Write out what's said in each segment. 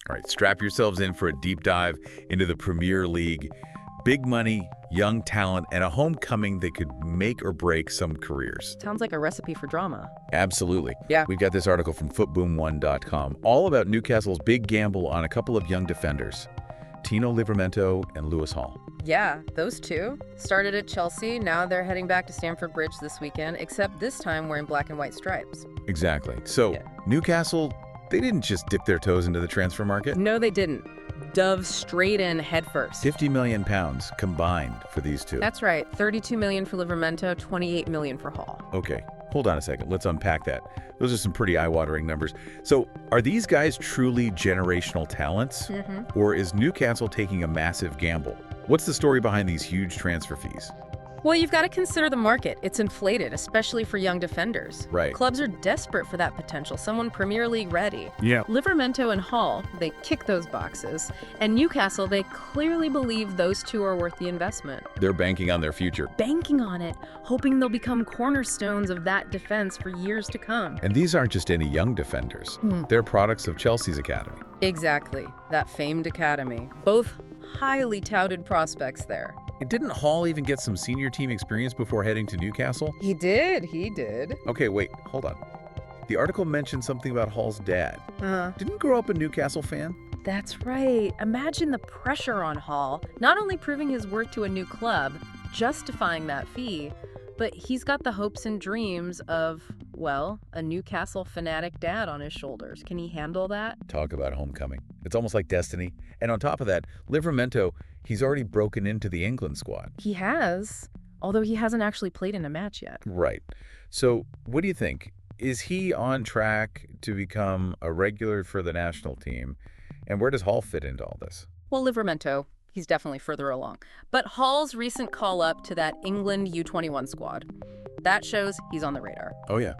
All right, strap yourselves in for a deep dive into the Premier League. Big money, young talent, and a homecoming that could make or break some careers. Sounds like a recipe for drama. Absolutely. Yeah. We've got this article from footboom1.com, all about Newcastle's big gamble on a couple of young defenders, Tino Livramento and Lewis Hall. Yeah, those two started at Chelsea. Now they're heading back to Stamford Bridge this weekend, except this time wearing black and white stripes. Exactly. So Yeah. Newcastle, they didn't just dip their toes into the transfer market. No, they didn't. Dove straight in head first. £50 million combined for these two. That's right. $32 million for Livramento, $28 million for Hall. Okay, hold on a second. Let's unpack that. Those are some pretty eye-watering numbers. So are these guys truly generational talents? Or is Newcastle taking a massive gamble? What's the story behind these huge transfer fees? Well, you've got to consider the market. It's inflated, especially for young defenders. Right. Clubs are desperate for that potential, someone Premier League ready. Yeah. Livramento and Hall, they kick those boxes. And Newcastle, they clearly believe those two are worth the investment. They're banking on their future. Banking on it, hoping they'll become cornerstones of that defense for years to come. And these aren't just any young defenders. They're products of Chelsea's academy. Exactly, that famed academy. Both highly touted prospects there. And didn't Hall even get some senior team experience before heading to Newcastle? He did. Okay, wait, hold on. The article mentioned something about Hall's dad. Didn't grow up a Newcastle fan? That's right. Imagine the pressure on Hall, not only proving his worth to a new club, justifying that fee, but he's got the hopes and dreams of, well, a Newcastle fanatic dad on his shoulders. Can he handle that? Talk about homecoming. It's almost like destiny. And on top of that, Livramento, he's already broken into the England squad. He has, although he hasn't actually played in a match yet. Right. So what do you think? Is he on track to become a regular for the national team? And where does Hall fit into all this? Well, Livramento, he's definitely further along. But Hall's recent call-up to that England U21 squad, that shows he's on the radar. Oh, yeah.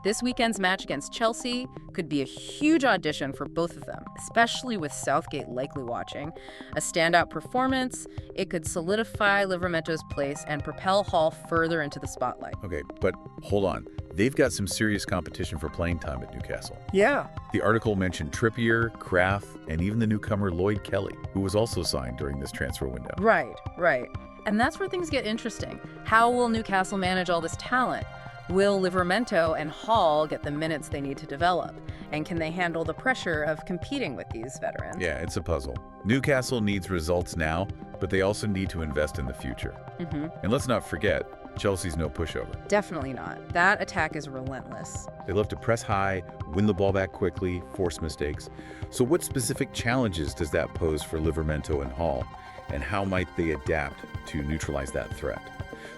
This weekend's match against Chelsea could be a huge audition for both of them, especially with Southgate likely watching. A standout performance, it could solidify Livramento's place and propel Hall further into the spotlight. Okay, but hold on. They've got some serious competition for playing time at Newcastle. Yeah. The article mentioned Trippier, Kraft, and even the newcomer Lloyd Kelly, who was also signed during this transfer window. Right. And that's where things get interesting. How will Newcastle manage all this talent? Will Livramento and Hall get the minutes they need to develop? And can they handle the pressure of competing with these veterans? Yeah, it's a puzzle. Newcastle needs results now, but they also need to invest in the future. And let's not forget, Chelsea's no pushover. Definitely not. That attack is relentless. They love to press high, win the ball back quickly, force mistakes. So what specific challenges does that pose for Livramento and Hall? And how might they adapt to neutralize that threat?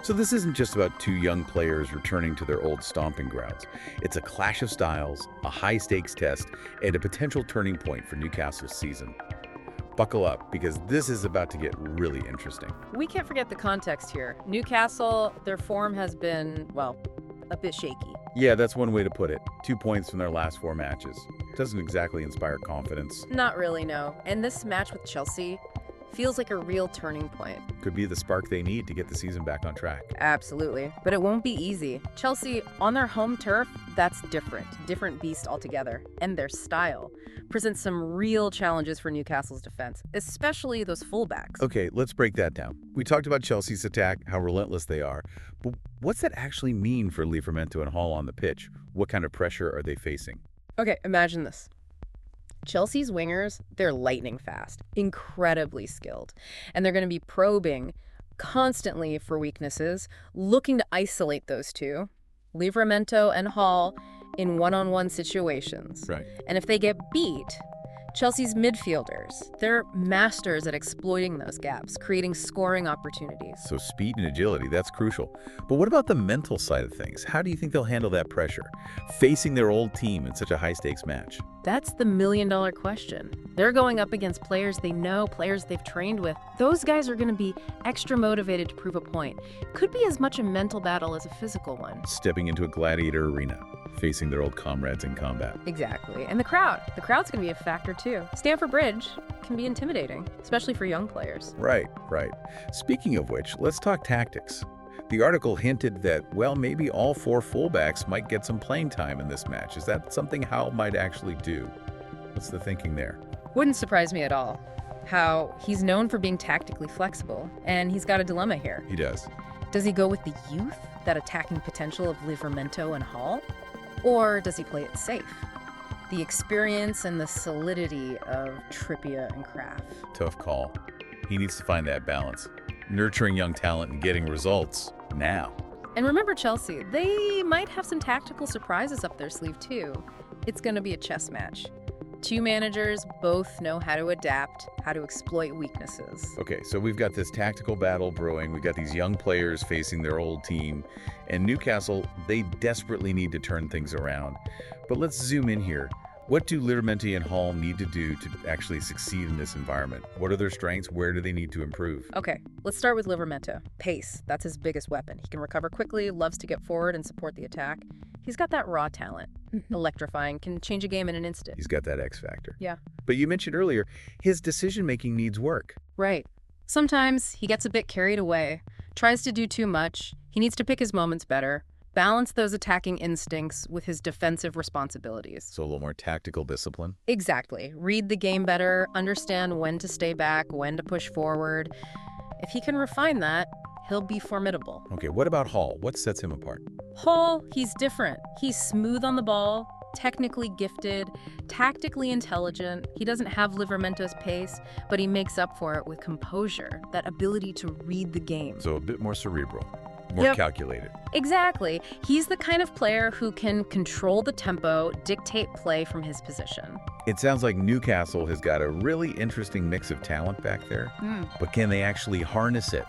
So this isn't just about two young players returning to their old stomping grounds. It's a clash of styles, a high-stakes test, and a potential turning point for Newcastle's season. Buckle up, because this is about to get really interesting. We can't forget the context here. Newcastle, their form has been, well, a bit shaky. Yeah, that's one way to put it. 2 points from their last 4 matches. Doesn't exactly inspire confidence. Not really, no. And this match with Chelsea feels like a real turning point. Could be the spark they need to get the season back on track. Absolutely. But it won't be easy. Chelsea, on their home turf, that's different. Different beast altogether. And their style presents some real challenges for Newcastle's defense, especially those fullbacks. Okay, let's break that down. We talked about Chelsea's attack, how relentless they are. But what's that actually mean for Livramento and Hall on the pitch? What kind of pressure are they facing? Okay, imagine this. Chelsea's wingers, they're lightning fast, incredibly skilled, and they're going to be probing constantly for weaknesses, looking to isolate those two, Livramento and Hall, in one-on-one situations. Right. And if they get beat, Chelsea's midfielders, they're masters at exploiting those gaps, creating scoring opportunities. So speed and agility, that's crucial. But what about the mental side of things? How do you think they'll handle that pressure, facing their old team in such a high-stakes match? That's the million-dollar question. They're going up against players they know, players they've trained with. Those guys are going to be extra motivated to prove a point. Could be as much a mental battle as a physical one. Stepping into a gladiator arena, facing their old comrades in combat. Exactly. And the crowd's going to be a factor too. Stamford Bridge can be intimidating, especially for young players. Right. Speaking of which, let's talk tactics. The article hinted that, well, maybe all 4 fullbacks might get some playing time in this match. Is that something Hal might actually do? What's the thinking there? Wouldn't surprise me at all. How he's known for being tactically flexible, and he's got a dilemma here. He does. Does he go with the youth, that attacking potential of Livramento and Hall? Or does he play it safe? The experience and the solidity of Trippier and Kraft. Tough call. He needs to find that balance. Nurturing young talent and getting results now. And remember Chelsea, they might have some tactical surprises up their sleeve too. It's going to be a chess match. Two managers both know how to adapt, how to exploit weaknesses. Okay, so we've got this tactical battle brewing. We've got these young players facing their old team. And Newcastle, they desperately need to turn things around. But let's zoom in here. What do Livramento and Hall need to do to actually succeed in this environment? What are their strengths? Where do they need to improve? Okay, let's start with Livramento. Pace, that's his biggest weapon. He can recover quickly, loves to get forward and support the attack. He's got that raw talent. Electrifying, can change a game in an instant. He's got that X factor. Yeah. But you mentioned earlier, his decision-making needs work. Right. Sometimes he gets a bit carried away, tries to do too much. He needs to pick his moments better, balance those attacking instincts with his defensive responsibilities. So a little more tactical discipline. Exactly. Read the game better, understand when to stay back, when to push forward. If he can refine that, he'll be formidable. Okay, what about Hall? What sets him apart? Hall, he's different. He's smooth on the ball, technically gifted, tactically intelligent. He doesn't have Livramento's pace, but he makes up for it with composure, that ability to read the game. So a bit more cerebral, more calculated. Exactly. He's the kind of player who can control the tempo, dictate play from his position. It sounds like Newcastle has got a really interesting mix of talent back there, but can they actually harness it?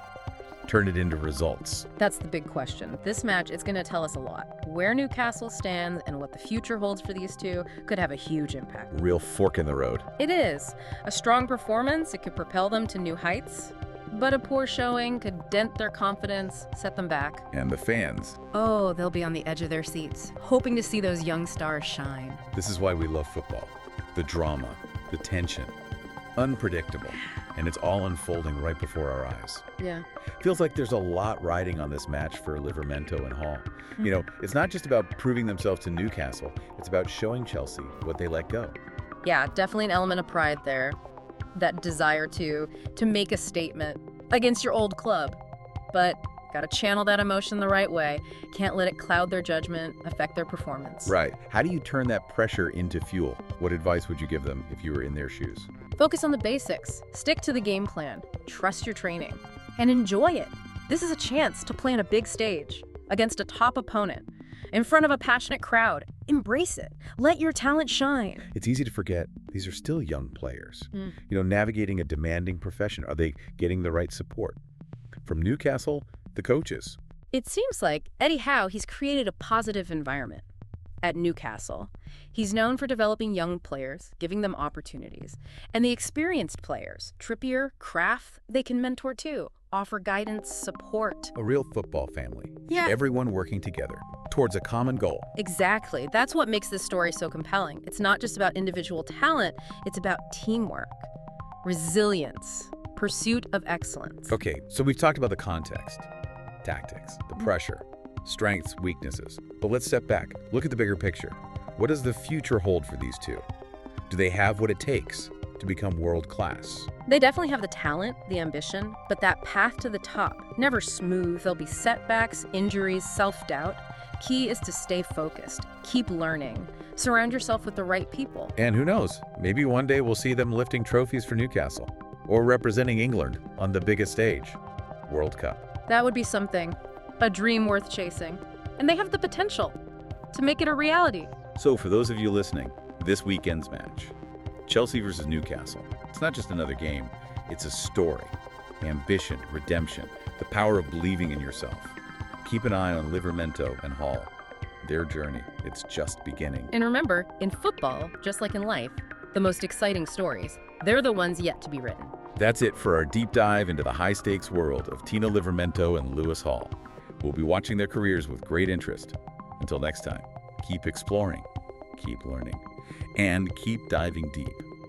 Turn it into results? That's the big question. This match is going to tell us a lot. Where Newcastle stands and what the future holds for these two could have a huge impact. Real fork in the road. It is. A strong performance, it could propel them to new heights. But a poor showing could dent their confidence, set them back. And the fans. Oh, they'll be on the edge of their seats, hoping to see those young stars shine. This is why we love football. The drama, the tension. Unpredictable. And it's all unfolding right before our eyes. Yeah. Feels like there's a lot riding on this match for Livramento and Hall. You know, it's not just about proving themselves to Newcastle. It's about showing Chelsea what they let go. Yeah, definitely an element of pride there. That desire to make a statement against your old club. But gotta channel that emotion the right way. Can't let it cloud their judgment, affect their performance. Right. How do you turn that pressure into fuel? What advice would you give them if you were in their shoes? Focus on the basics. Stick to the game plan. Trust your training. And enjoy it. This is a chance to play on a big stage against a top opponent, in front of a passionate crowd. Embrace it. Let your talent shine. It's easy to forget these are still young players. You know, navigating a demanding profession. Are they getting the right support? From Newcastle, the coaches. It seems like Eddie Howe, he's created a positive environment at Newcastle. He's known for developing young players, giving them opportunities. And the experienced players, Trippier, Kraft, they can mentor too, offer guidance, support. A real football family. Yeah. Everyone working together towards a common goal. Exactly. That's what makes this story so compelling. It's not just about individual talent, it's about teamwork, resilience, pursuit of excellence. Okay, so we've talked about the context, tactics, the pressure, strengths, weaknesses. But let's step back. Look at the bigger picture. What does the future hold for these two? Do they have what it takes to become world class? They definitely have the talent, the ambition, but that path to the top, never smooth. There'll be setbacks, injuries, self-doubt. Key is to stay focused, keep learning, surround yourself with the right people. And who knows, maybe one day we'll see them lifting trophies for Newcastle or representing England on the biggest stage, World Cup. That would be something, a dream worth chasing. And they have the potential to make it a reality. So for those of you listening, this weekend's match, Chelsea versus Newcastle. It's not just another game, it's a story. Ambition, redemption, the power of believing in yourself. Keep an eye on Livramento and Hall. Their journey, it's just beginning. And remember, in football, just like in life, the most exciting stories, they're the ones yet to be written. That's it for our deep dive into the high-stakes world of Tino Livramento and Lewis Hall. We'll be watching their careers with great interest. Until next time, keep exploring, keep learning, and keep diving deep.